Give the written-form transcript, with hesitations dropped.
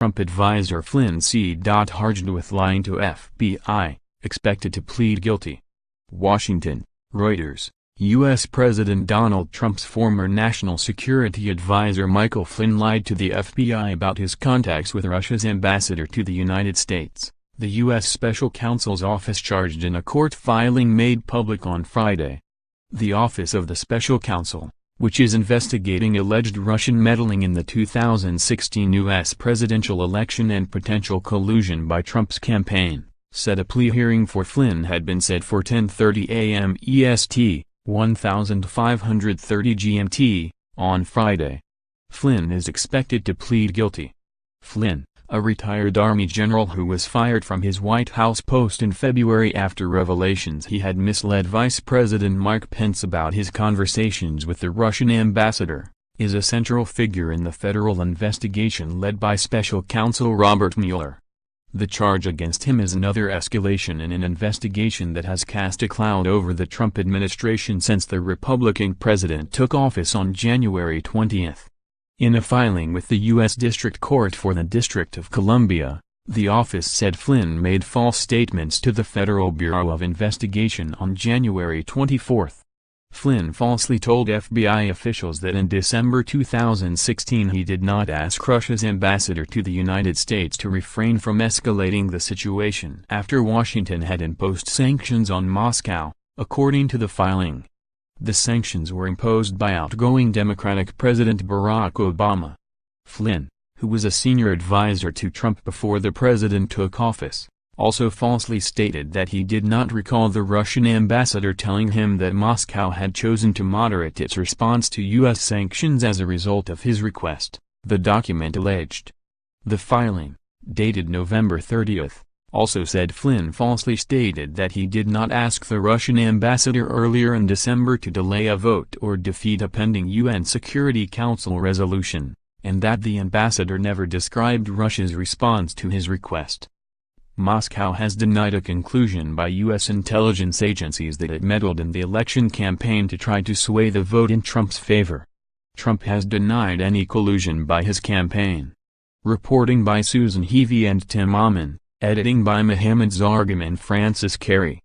Trump advisor Flynn c.harged with lying to FBI, expected to plead guilty. Washington, Reuters. U.S. President Donald Trump's former national security advisor Michael Flynn lied to the FBI about his contacts with Russia's ambassador to the United States, the U.S. Special Counsel's office charged in a court filing made public on Friday. The Office of the Special Counsel, which is investigating alleged Russian meddling in the 2016 U.S. presidential election and potential collusion by Trump's campaign, said a plea hearing for Flynn had been set for 10:30 a.m. EST, 1530 GMT, on Friday. Flynn is expected to plead guilty. Flynn, a retired Army general who was fired from his White House post in February after revelations he had misled Vice President Mike Pence about his conversations with the Russian ambassador, is a central figure in the federal investigation led by Special Counsel Robert Mueller. The charge against him is another escalation in an investigation that has cast a cloud over the Trump administration since the Republican president took office on January 20. In a filing with the U.S. District Court for the District of Columbia, the office said Flynn made false statements to the Federal Bureau of Investigation on January 24. Flynn falsely told FBI officials that in December 2016 he did not ask Russia's ambassador to the United States to refrain from escalating the situation after Washington had imposed sanctions on Moscow, according to the filing. The sanctions were imposed by outgoing Democratic President Barack Obama. Flynn, who was a senior advisor to Trump before the president took office, also falsely stated that he did not recall the Russian ambassador telling him that Moscow had chosen to moderate its response to U.S. sanctions as a result of his request, the document alleged. The filing, dated November 30, also said Flynn falsely stated that he did not ask the Russian ambassador earlier in December to delay a vote or defeat a pending UN Security Council resolution, and that the ambassador never described Russia's response to his request. Moscow has denied a conclusion by U.S. intelligence agencies that it meddled in the election campaign to try to sway the vote in Trump's favor. Trump has denied any collusion by his campaign. Reporting by Susan Heavey and Tim Amman. Editing by Mohammed Zargam and Francis Carey.